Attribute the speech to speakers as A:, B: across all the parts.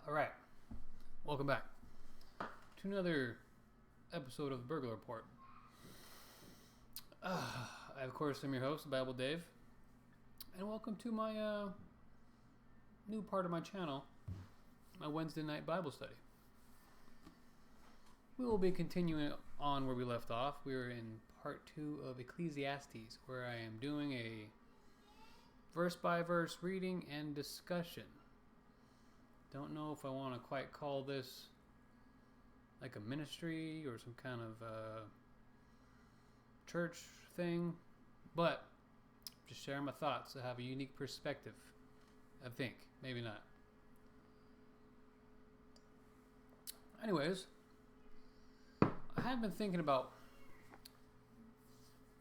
A: All right, welcome back to another episode of the Burglar Report. I, of course, am your host, Bible Dave, and welcome to my new part of my channel, my Wednesday night Bible study. We will be continuing on where we left off. We are in part 2 of Ecclesiastes, where I am doing a verse-by-verse reading and discussion. Don't know if I want to quite call this like a ministry or some kind of church thing, but just sharing my thoughts. I have a unique perspective, I think. Maybe not. Anyways, I have been thinking about,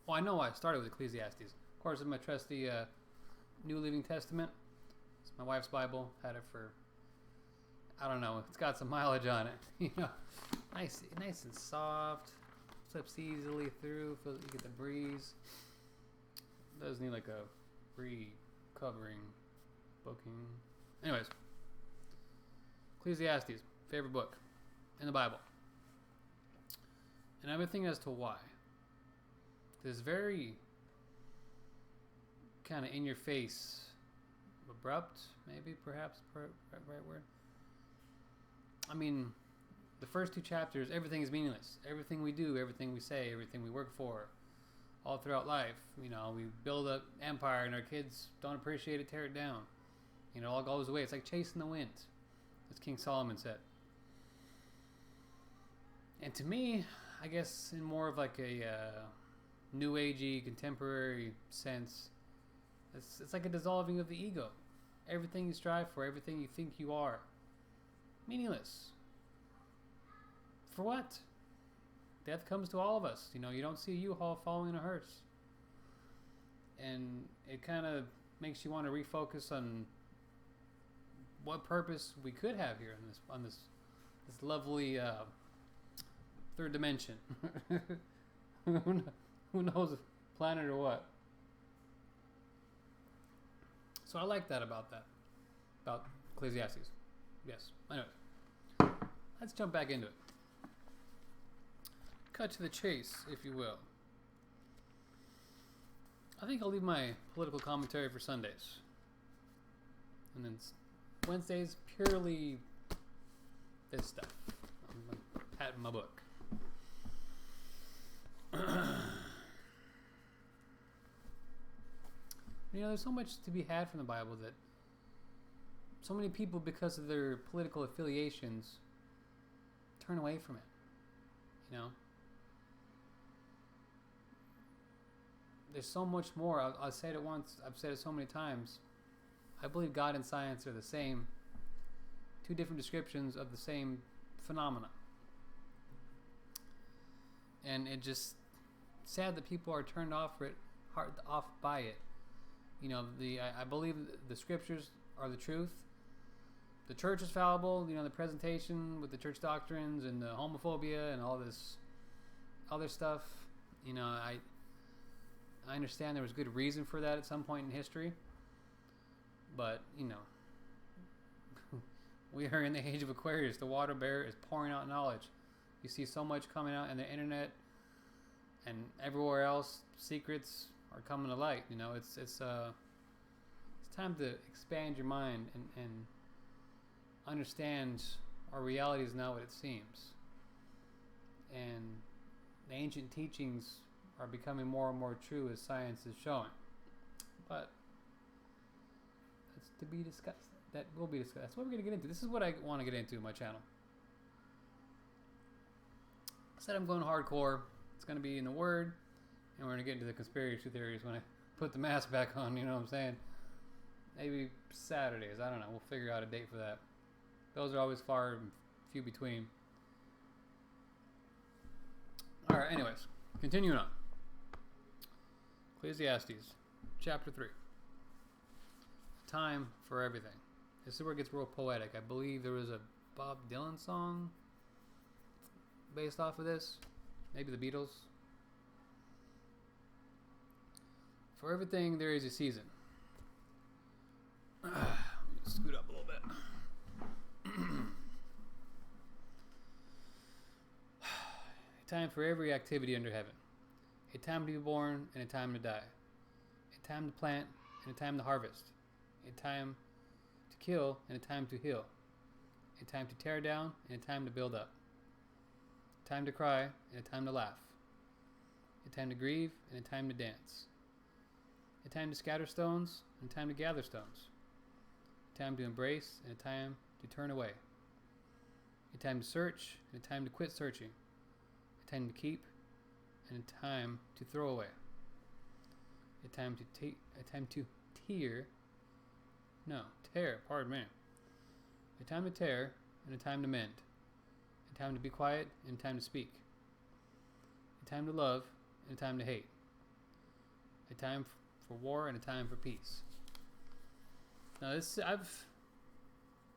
A: well, I know I started with Ecclesiastes. Of course, it's my trusty New Living Testament. It's my wife's Bible. Had it for, I don't know, it's got some mileage on it. You know, nice and soft. Slips easily through. Feels you get the breeze. Does need like a re-covering, booking. Anyways, Ecclesiastes, favorite book in the Bible. And I've been thinking as to why. This very kind of in-your-face, abrupt, maybe, perhaps, right word. I mean, the first 2 chapters, everything is meaningless. Everything we do, everything we say, everything we work for, all throughout life. You know, we build up empire and our kids don't appreciate it, tear it down. You know, it all goes away. It's like chasing the wind, as King Solomon said. And to me, I guess in more of like a new agey, contemporary sense, it's like a dissolving of the ego. Everything you strive for, everything you think you are, meaningless. For what? Death comes to all of us. You know, you don't see a U-Haul following a hearse. And it kind of makes you want to refocus on what purpose we could have here on this lovely third dimension. Who knows, planet or what? So I like that about Ecclesiastes. Yes. Anyways, let's jump back into it. Cut to the chase, if you will. I think I'll leave my political commentary for Sundays. And then Wednesdays, purely this stuff. I'm patting my book. You know, there's so much to be had from the Bible that so many people, because of their political affiliations, turn away from it. You know? There's so much more. I'll say it once. I've said it so many times. I believe God and science are the same. 2 different descriptions of the same phenomena. And it just sad that people are turned off by it. You know, I believe the scriptures are the truth. The church is fallible. You know, the presentation with the church doctrines and the homophobia and all this other stuff. You know, I understand there was good reason for that at some point in history. But, you know, we are in the age of Aquarius. The water bear is pouring out knowledge. You see so much coming out in the internet and everywhere else. Secrets are coming to light. You know, it's time to expand your mind and understand our reality is not what it seems. And the ancient teachings are becoming more and more true as science is showing. But that's to be discussed. That will be discussed. That's what we're going to get into. This is what I want to get into in my channel. I said I'm going hardcore. It's going to be in the Word, and we're going to get into the conspiracy theories when I put the mask back on, you know what I'm saying? Maybe Saturdays. I don't know. We'll figure out a date for that. Those are always far and few between. All right, anyways. Continuing on. Ecclesiastes, chapter 3. Time for everything. This is where it gets real poetic. I believe there was a Bob Dylan song based off of this. Maybe the Beatles. For everything, there is a season. Let me scoot up a little bit. A time for every activity under heaven. A time to be born and a time to die. A time to plant and a time to harvest. A time to kill and a time to heal. A time to tear down and a time to build up. A time to cry and a time to laugh. A time to grieve and a time to dance. A time to scatter stones and a time to gather stones. A time to embrace and a time to turn away. A time to search and a time to quit searching. A time to keep and a time to throw away. A time to tear, pardon me. A time to tear and a time to mend. A time to be quiet and a time to speak. A time to love and a time to hate. A time for war and a time for peace. Now I've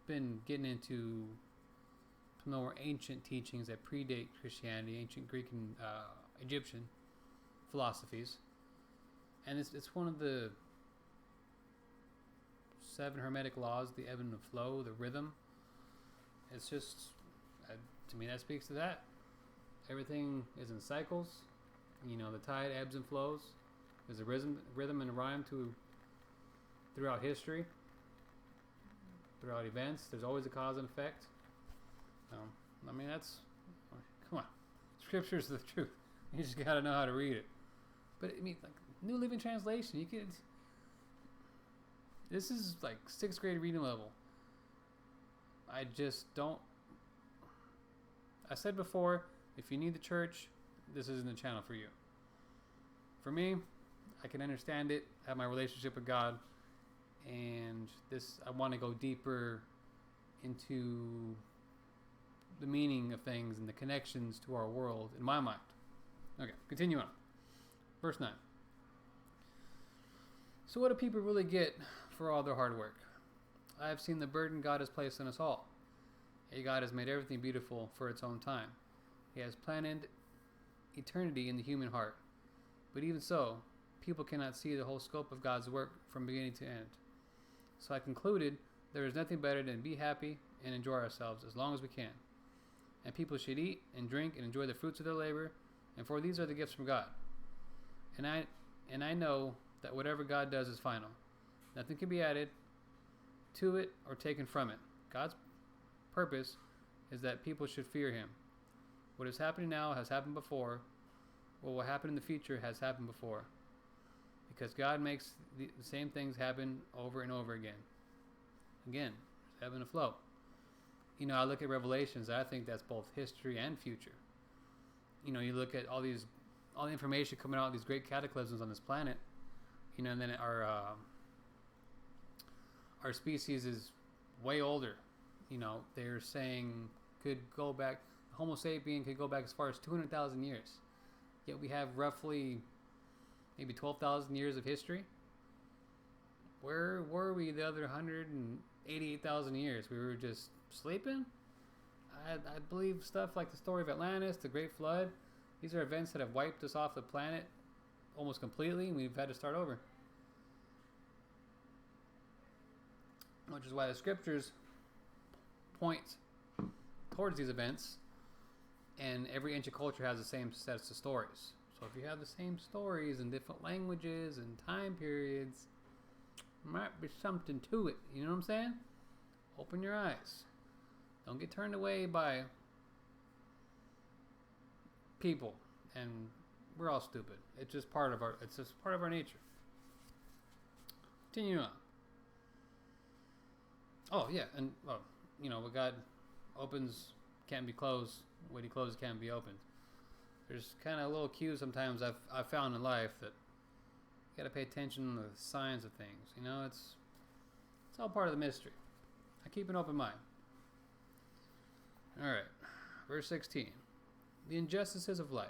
A: been getting into some more ancient teachings that predate Christianity, ancient Greek and Egyptian philosophies, and it's one of the 7 hermetic laws: the ebb and the flow, the rhythm. It's just, to me, that speaks to that. Everything is in cycles. You know, the tide ebbs and flows. There's a rhythm and a rhyme throughout history, throughout events. There's always a cause and effect. I mean, come on. Scripture's the truth. You just gotta know how to read it. But I mean, like New Living Translation, this is like 6th grade reading level. I just don't. I said before, if you need the church, this isn't the channel for you. For me, I can understand it, have my relationship with God, and I want to go deeper into the meaning of things and the connections to our world in my mind. Okay, continue on. Verse 9. So what do people really get for all their hard work? I have seen the burden God has placed on us all. God has made everything beautiful for its own time. He has planted eternity in the human heart. But even so, people cannot see the whole scope of God's work from beginning to end. So I concluded there is nothing better than be happy and enjoy ourselves as long as we can. And people should eat and drink and enjoy the fruits of their labor, and for these are the gifts from God. And I know that whatever God does is final. Nothing can be added to it or taken from it. God's purpose is that people should fear Him. What is happening now has happened before. What will happen in the future has happened before. Because God makes the same things happen over and over again. Again, ebb and flow. You know, I look at Revelations, I think that's both history and future. You know, you look at all the information coming out, these great cataclysms on this planet, you know, and then our species is way older. You know, they're saying Homo sapien could go back as far as 200,000 years. Yet we have roughly maybe 12,000 years of history. Where were we the other 188,000 years? We were just sleeping? I believe stuff like the story of Atlantis, the Great Flood, these are events that have wiped us off the planet almost completely, and we've had to start over. Which is why the scriptures point towards these events, and every ancient culture has the same sets of stories. So if you have the same stories in different languages and time periods, there might be something to it. You know what I'm saying? Open your eyes. Don't get turned away by people, and we're all stupid. It's just part of our nature. Continue on. Oh yeah, and you know, what God opens can't be closed. What He closes can't be opened. There's kind of little cues sometimes I've found in life that you got to pay attention to the signs of things. You know, it's all part of the mystery. I keep an open mind. All right, verse 16. The injustices of life.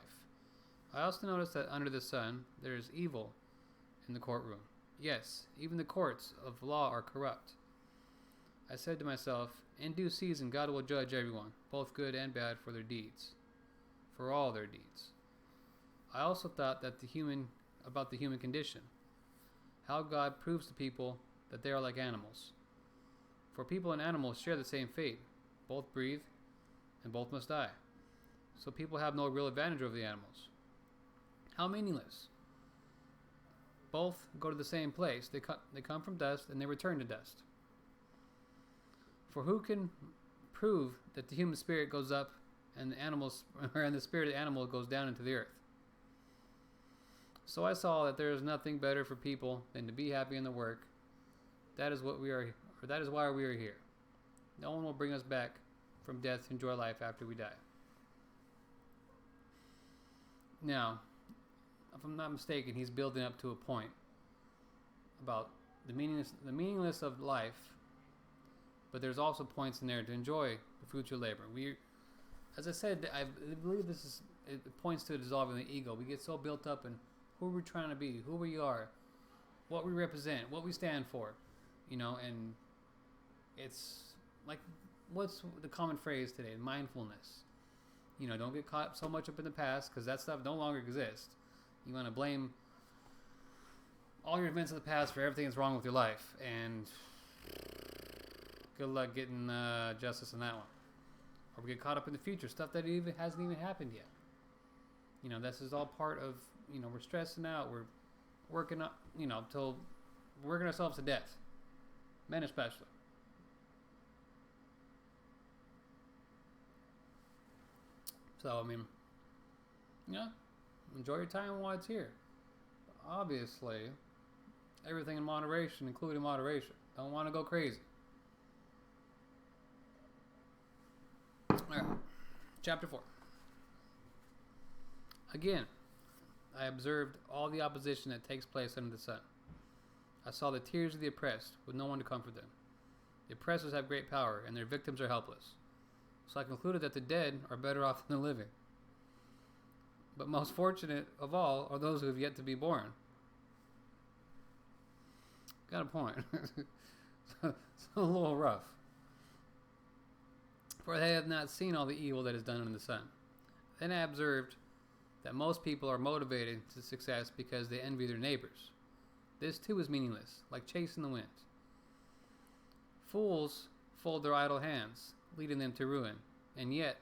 A: I also notice that under the sun there is evil in the courtroom. Yes, even the courts of law are corrupt. I said to myself, in due season God will judge everyone, both good and bad, for their deeds, for all their deeds. I also thought that about the human condition, how God proves to people that they are like animals. For people and animals share the same fate, both breathe and both must die. so people have no real advantage over the animals. How meaningless. Both go to the same place. They come from dust and they return to dust. For who can prove that the human spirit goes up and the spirit of the animal goes down into the earth? So I saw that there is nothing better for people than to be happy in the work. That is what we are, or that is why we are here. No one will bring us back from death to enjoy life after we die. Now, if I'm not mistaken, he's building up to a point about the meaningless of life, but there's also points in there to enjoy the fruits of your labor. As I said, I believe it points to dissolving the ego. We get so built up in who we're trying to be, who we are, what we represent, what we stand for, and it's like, what's the common phrase today? Mindfulness. Don't get caught so much up in the past, because that stuff no longer exists. You want to blame all your events of the past for everything that's wrong with your life, and good luck getting justice on that one. Or we get caught up in the future, stuff that hasn't even happened yet. This is all part of, we're stressing out, we're working up, till working ourselves to death. Men especially. So, enjoy your time while it's here. Obviously, everything in moderation, including moderation. Don't want to go crazy. Alright, chapter 4. Again, I observed all the opposition that takes place under the sun. I saw the tears of the oppressed, with no one to comfort them. The oppressors have great power, and their victims are helpless. So I concluded that the dead are better off than the living. But most fortunate of all are those who have yet to be born. Got a point. It's a little rough. For they have not seen all the evil that is done under the sun. Then I observed that most people are motivated to success because they envy their neighbors. This too is meaningless, like chasing the wind. Fools fold their idle hands, leading them to ruin, and yet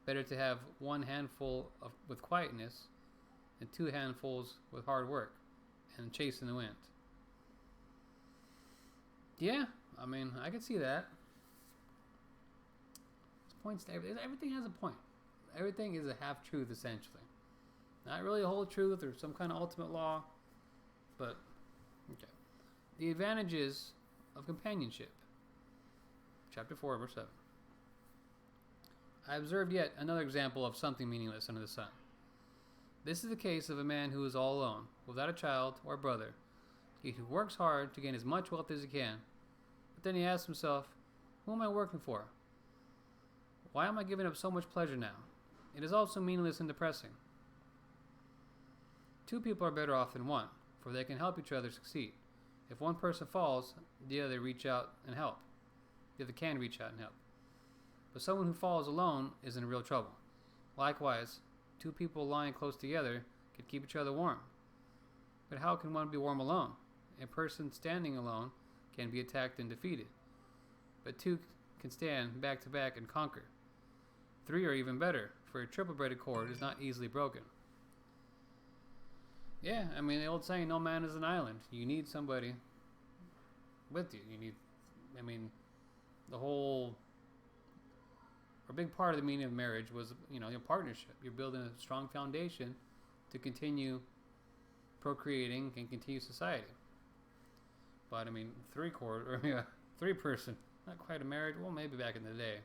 A: better to have one handful with quietness than two handfuls with hard work and chasing the wind. Yeah, I can see that. Points to everything has a point. Everything is a half truth, essentially. Not really a whole truth or some kind of ultimate law, but okay. The advantages of companionship. Chapter 4, verse 7. I observed yet another example of something meaningless under the sun. This is the case of a man who is all alone, without a child or brother, yet who works hard to gain as much wealth as he can. But then he asks himself, who am I working for? Why am I giving up so much pleasure now? It is also meaningless and depressing. Two people are better off than one, for they can help each other succeed. If one person falls, the other can reach out and help. But someone who falls alone is in real trouble. Likewise, two people lying close together can keep each other warm. But how can one be warm alone? A person standing alone can be attacked and defeated. But two can stand back to back and conquer. Three are even better, for a triple-braided cord is not easily broken. Yeah, the old saying, no man is an island. You need somebody with you. A big part of the meaning of marriage was, your partnership. You're building a strong foundation to continue procreating and continue society. But, three person, not quite a marriage, well, maybe back in the day.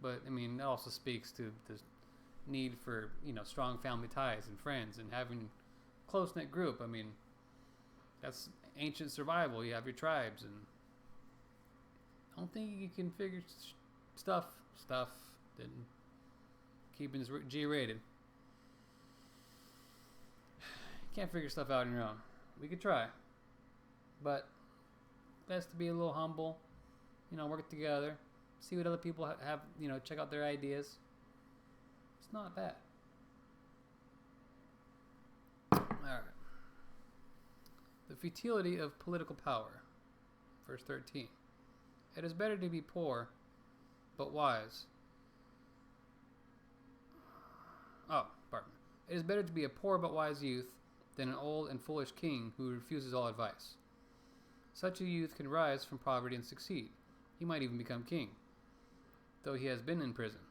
A: But, it also speaks to this need for, strong family ties and friends and having a close-knit group. That's ancient survival. You have your tribes, and I don't think you can figure stuff that keeping this G-rated. Can't figure stuff out on your own. We could try, but best to be a little humble, work together, see what other people have, check out their ideas. It's not bad. Alright. The futility of political power. Verse 13. It is better to be poor, but wise, Oh, pardon me. It is better to be a poor but wise youth than an old and foolish king who refuses all advice. Such a youth can rise from poverty and succeed. He might even become king, though he has been in prison.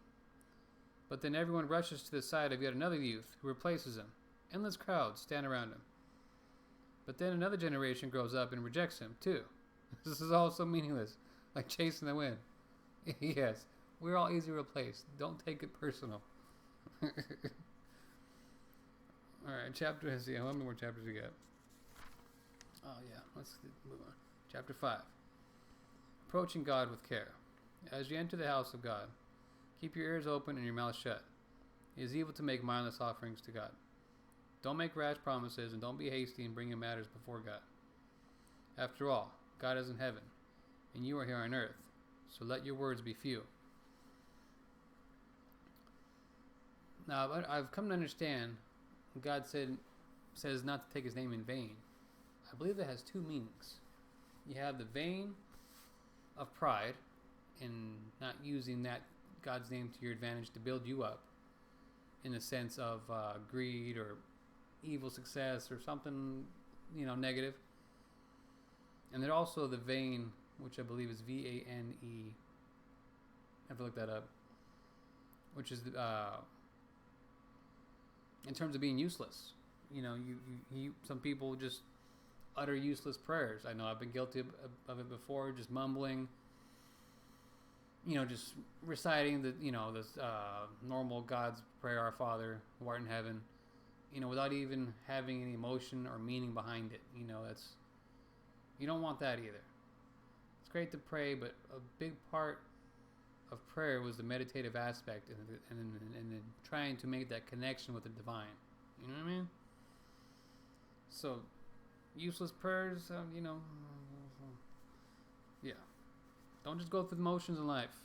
A: But then everyone rushes to the side of yet another youth who replaces him. Endless crowds stand around him. But then another generation grows up and rejects him, too. This is all so meaningless, like chasing the wind. Yes, we're all easily replaced. Don't take it personal. Alright, chapter, let's see, how many more chapters we got? Oh yeah, let's move on. Chapter 5. Approaching God with care. As you enter the house of God, keep your ears open and your mouth shut. It is evil to make mindless offerings to God. Don't make rash promises and don't be hasty in bringing matters before God. After all, God is in heaven, and you are here on earth, so let your words be few. Now, I've come to understand God says not to take his name in vain. I believe that has two meanings. You have the vain of pride in not using that God's name to your advantage to build you up in the sense of greed or evil success or something, negative. And then also the vain, which I believe is V-A-N-E. I have to look that up. Which is in terms of being useless. Some people just utter useless prayers. I know I've been guilty of it before, just mumbling, just reciting the, this normal God's prayer, Our Father, who art in heaven, without even having any emotion or meaning behind it. You don't want that either. It's great to pray, but a big part of prayer was the meditative aspect and trying to make that connection with the divine. You know what I mean? So, useless prayers, yeah. Don't just go through the motions in life.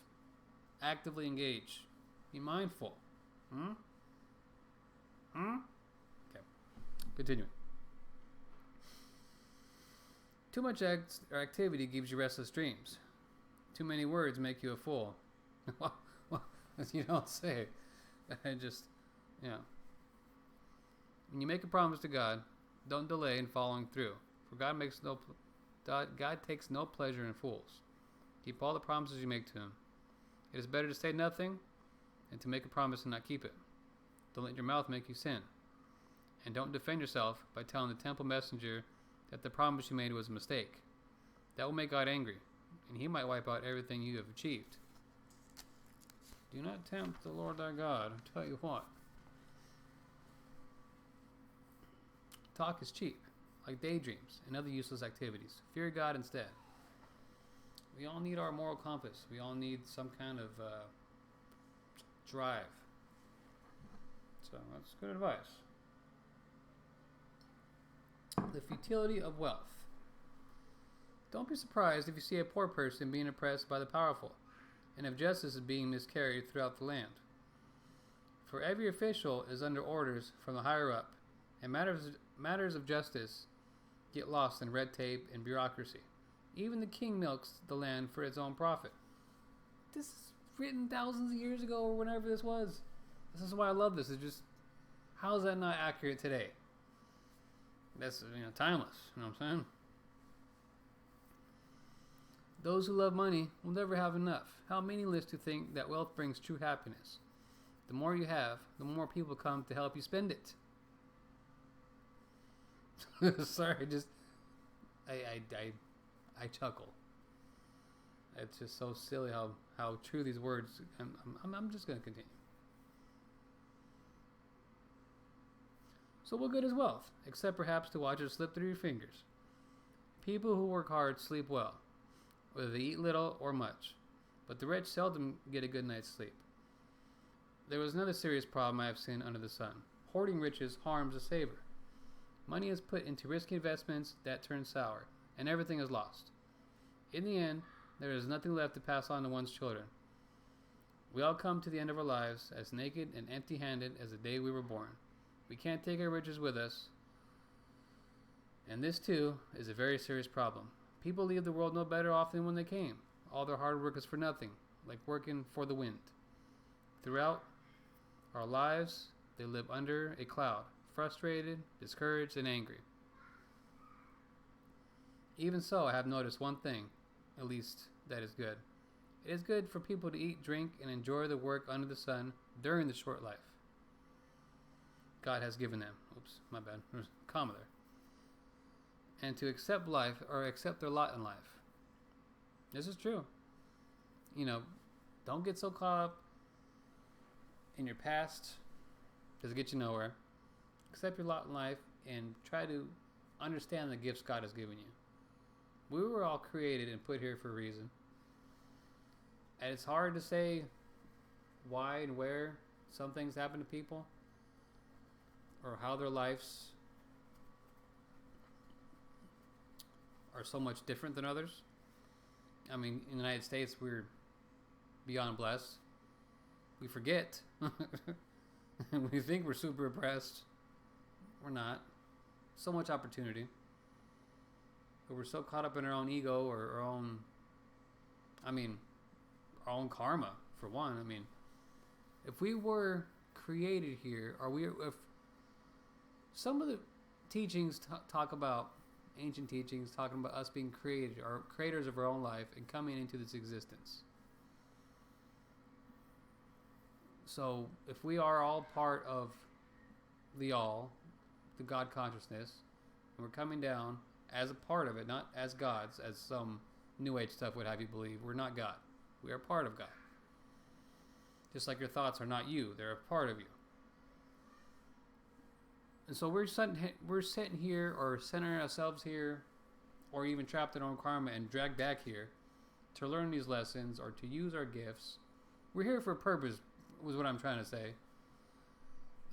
A: Actively engage. Be mindful. Okay. Continuing. Too much activity gives you restless dreams. Too many words make you a fool. Well, you don't say. When you make a promise to God, don't delay in following through. For God takes no pleasure in fools. Keep all the promises you make to him. It is better to say nothing than to make a promise and not keep it. Don't let your mouth make you sin. And don't defend yourself by telling the temple messenger that the promise you made was a mistake. That will make God angry, and he might wipe out everything you have achieved. Do not tempt the Lord thy God. I'll tell you what. Talk is cheap, like daydreams and other useless activities. Fear God instead. We all need our moral compass. We all need some kind of drive. So that's good advice. The futility of wealth. Don't be surprised if you see a poor person being oppressed by the powerful, and if justice is being miscarried throughout the land. For every official is under orders from the higher up, and matters of justice get lost in red tape and bureaucracy. Even the king milks the land for its own profit. This is written thousands of years ago or whenever this was. This is why I love this. It's just, how is that not accurate today? That's, timeless. You know what I'm saying? Those who love money will never have enough. How meaningless to think that wealth brings true happiness. The more you have, the more people come to help you spend it. Sorry, I chuckle. It's just so silly how true these words. I'm just going to continue. So what good is wealth, except perhaps to watch it slip through your fingers? People who work hard sleep well, whether they eat little or much, but the rich seldom get a good night's sleep. There was another serious problem I have seen under the sun. Hoarding riches harms the saver. Money is put into risky investments that turn sour, and everything is lost. In the end, there is nothing left to pass on to one's children. We all come to the end of our lives as naked and empty-handed as the day we were born. We can't take our riches with us, and this too is a very serious problem. People leave the world no better off than when they came. All their hard work is for nothing, like working for the wind. Throughout our lives, They live under a cloud, frustrated, discouraged, and angry. Even so, I have noticed one thing, at least, that is good. It is good for people to eat, drink, and enjoy the work under the sun during the short life God has given them. Oops, my bad. There's a comma there. And to accept life, or accept their lot in life. This is true. Don't get so caught up in your past. Doesn't get you nowhere. Accept your lot in life and try to understand the gifts God has given you. We were all created and put here for a reason. And it's hard to say why and where some things happen to people, or how their lives are so much different than others. I mean, in the United States, we're beyond blessed. We forget. We think we're super oppressed. We're not. So much opportunity. But we're so caught up in our own ego, or our own karma, for one. If we were created here, if some of the teachings talk about, ancient teachings talking about us being created, or creators of our own life and coming into this existence. So if we are all part of the all, the God consciousness, and we're coming down as a part of it, not as gods, as some New Age stuff would have you believe, we're not God. We are part of God. Just like your thoughts are not you, they're a part of you. And so we're sitting here, or centering ourselves here, or even trapped in our own karma and dragged back here to learn these lessons or to use our gifts. We're here for a purpose, was what I'm trying to say.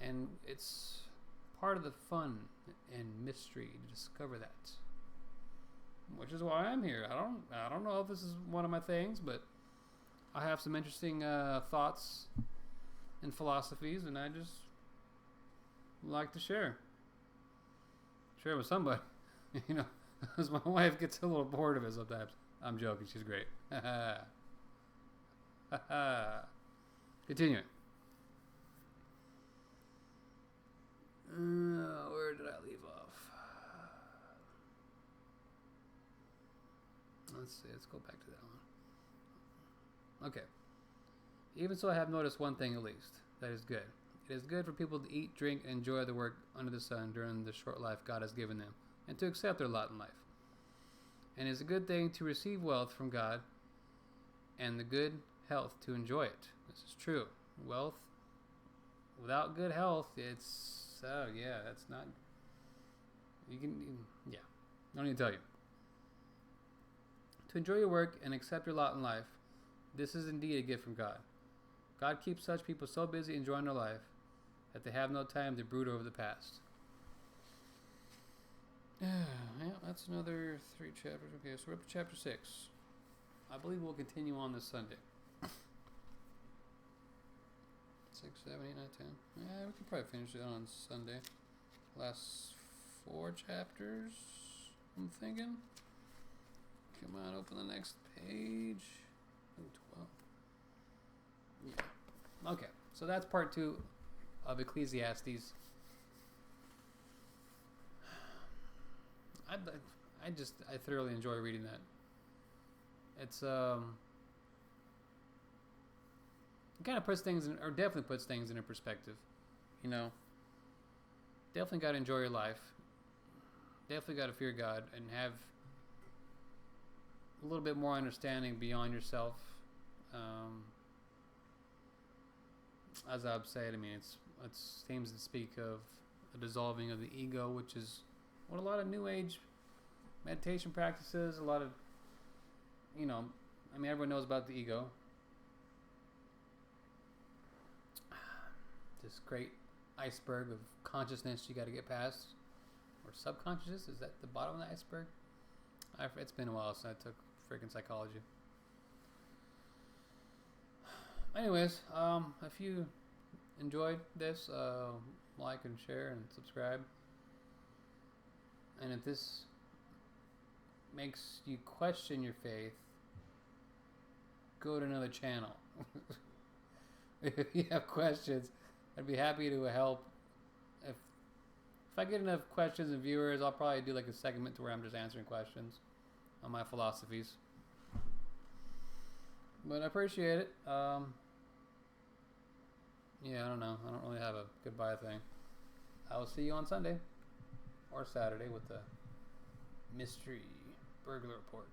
A: And it's part of the fun and mystery to discover that. Which is why I'm here. I don't know if this is one of my things, but I have some interesting thoughts and philosophies, and I just like to share with somebody. Because my wife gets a little bored of it sometimes. I'm joking, she's great. Continuing. Where did I leave off? Let's see, let's go back to that one. Okay. Even so, I have noticed one thing at least, that is good. It is good for people to eat, drink, and enjoy the work under the sun during the short life God has given them, and to accept their lot in life. And it is a good thing to receive wealth from God, and the good health to enjoy it. This is true. Wealth without good health, that's not. Don't need to tell you. To enjoy your work and accept your lot in life, this is indeed a gift from God. God keeps such people so busy enjoying their life that they have no time to brood over the past. Yeah, that's another 3 chapters. Okay, so we're up to chapter 6. I believe we'll continue on this Sunday. 6, 7, 8, 9, 10. Yeah, we can probably finish it on Sunday. Last 4 chapters, I'm thinking. Come on, open the next page. 12. Yeah. Okay, so that's part 2 of Ecclesiastes. I thoroughly enjoy reading that. It's it kind of puts things in, or definitely puts things in a perspective. Definitely got to enjoy your life. Definitely got to fear God and have a little bit more understanding beyond yourself. As I've said, it seems to speak of a dissolving of the ego, which is what a lot of New Age meditation practices, a lot of, everyone knows about the ego. This great iceberg of consciousness you got to get past. Or subconsciousness, is that the bottom of the iceberg? It's been a while since I took freaking psychology. Anyways, if you enjoyed this, like and share and subscribe. And if this makes you question your faith, go to another channel. If you have questions I'd be happy to help. If I get enough questions and viewers, I'll probably do like a segment to where I'm just answering questions on my philosophies. But I appreciate it. Yeah, I don't know. I don't really have a goodbye thing. I will see you on Sunday or Saturday with the mystery burglar report.